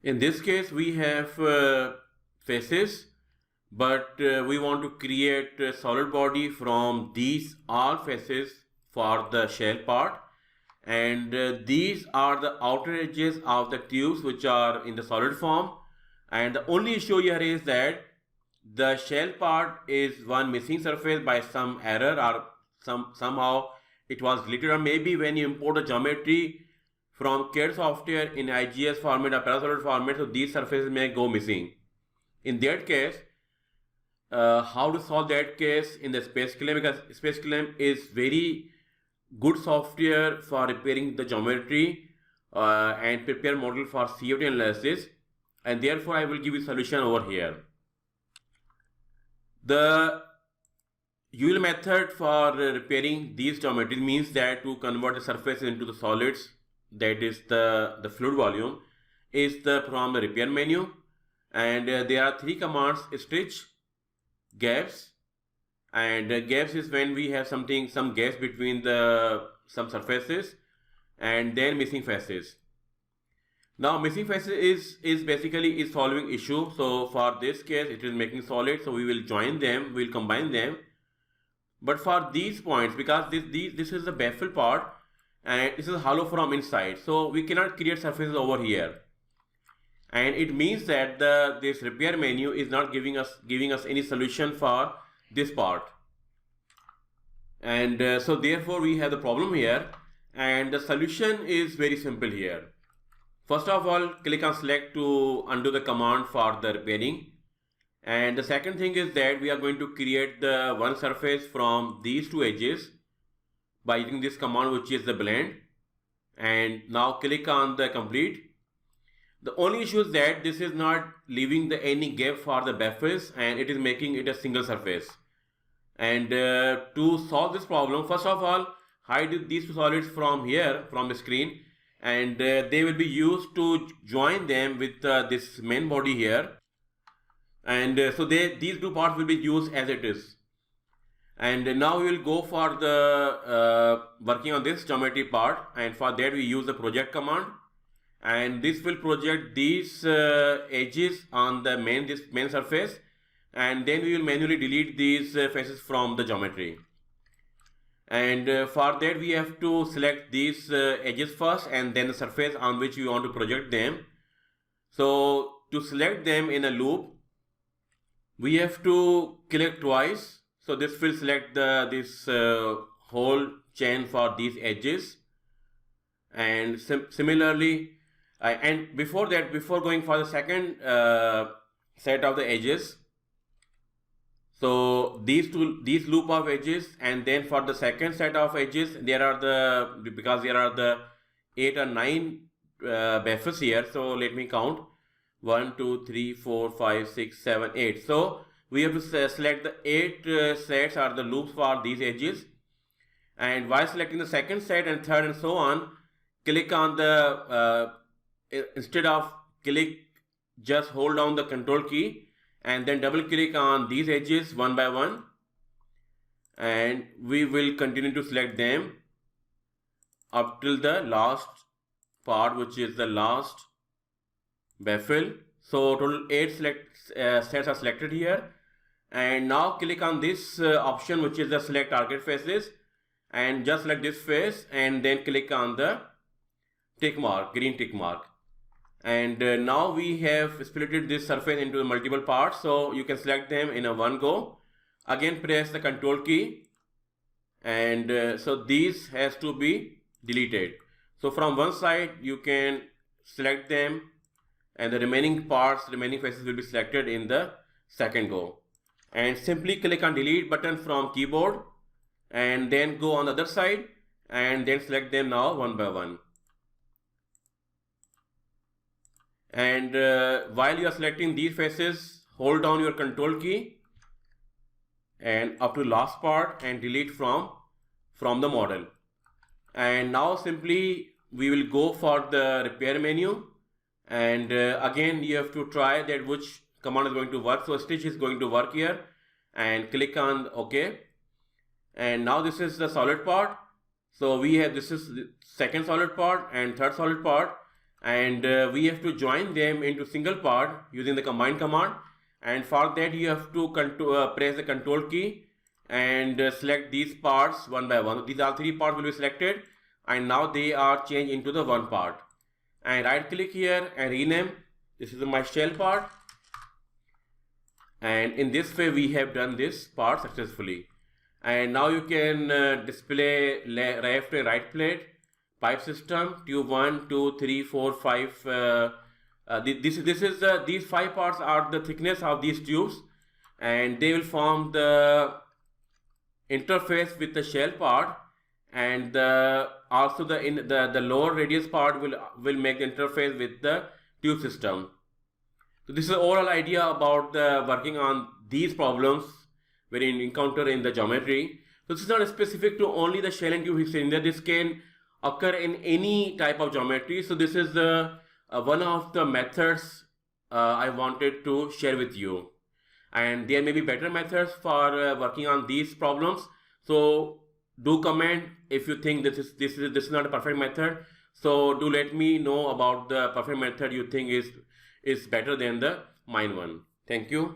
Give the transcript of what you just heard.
In this case, we have faces, but we want to create a solid body from these all faces for the shell part, and these are the outer edges of the tubes which are in the solid form. And the only issue here is that the shell part is one missing surface by some error, or somehow it was deleted, or maybe when you import the geometry from CAD software in IGS format or Parasolid format, so these surfaces may go missing. In that case, how to solve that case in the SpaceClaim, because SpaceClaim is very good software for repairing the geometry and prepare model for CFD analysis, and therefore I will give you solution over here. The usual method for repairing these geometries means that to convert the surface into the solids, that is the fluid volume, is from the repair menu, and there are three commands: stitch, gaps, and gaps is when we have some gaps between some surfaces, and then missing faces. Now missing faces is basically is solving issue. So for this case it is making solid, so we will join them, we will combine them. But for these points, because this is the baffle part and this is hollow from inside, so we cannot create surfaces over here, and it means that this repair menu is not giving us any solution for this part, and so therefore we have the problem here, and the solution is very simple here. First of all, click on select to undo the command for the repairing, and the second thing is that we are going to create the one surface from these two edges by using this command, which is the blend, and now click on the complete. The only issue is that this is not leaving any gap for the baffles, and it is making it a single surface. And to solve this problem, first of all, hide these two solids from here, from the screen, and they will be used to join them with this main body here, and so these two parts will be used as it is. And now we will go for the working on this geometry part, and for that we use the project command, and this will project these edges on the main surface, and then we will manually delete these faces from the geometry. And for that we have to select these edges first, and then the surface on which we want to project them. So to select them in a loop, we have to click twice. So this will select this whole chain for these edges, and similarly, and before that, before going for the second set of the edges, so these loop of edges, and then for the second set of edges, there are the 8 or 9 baffles here. So let me count: 1, 2, 3, 4, 5, 6, 7, 8. So we have to select the 8 sets or the loops for these edges, and while selecting the second set and third and so on, click on the instead of click, just hold down the control key and then double click on these edges one by one, and we will continue to select them up till the last part, which is the last baffle. So total 8 sets are selected here, and now click on this option, which is the select target faces, and just select this face and then click on the tick mark, green tick mark. And now we have splitted this surface into multiple parts, so you can select them in a one go. Again press the control key, and so these has to be deleted. So from one side you can select them, and the remaining faces will be selected in the second go. And simply click on delete button from keyboard, and then go on the other side and then select them now one by one. And while you are selecting these faces, hold down your control key and up to last part and delete from the model. And now simply we will go for the repair menu, and again you have to try that which command is going to work. So stitch is going to work here, and click on OK. And now this is the solid part. So we have, this is the second solid part and third solid part, and we have to join them into single part using the combine command. And for that you have to press the control key and select these parts one by one. These are 3 parts will be selected, and now they are changed into the one part. And right click here and rename. This is my shell part, and in this way we have done this part successfully. And now you can display left and right plate, pipe system, tube 1, 2, 3, 4, 5. These 5 parts are the thickness of these tubes, and they will form the interface with the shell part, and also the lower radius part will make the interface with the tube system. So this is the overall idea about working on these problems when you encounter in the geometry. So this is not specific to only the shell and tube cylinder. This can occur in any type of geometry. So this is one of the methods I wanted to share with you. And there may be better methods for working on these problems. So do comment if you think this is not a perfect method. So do let me know about the perfect method you think is better than the mine one. Thank you.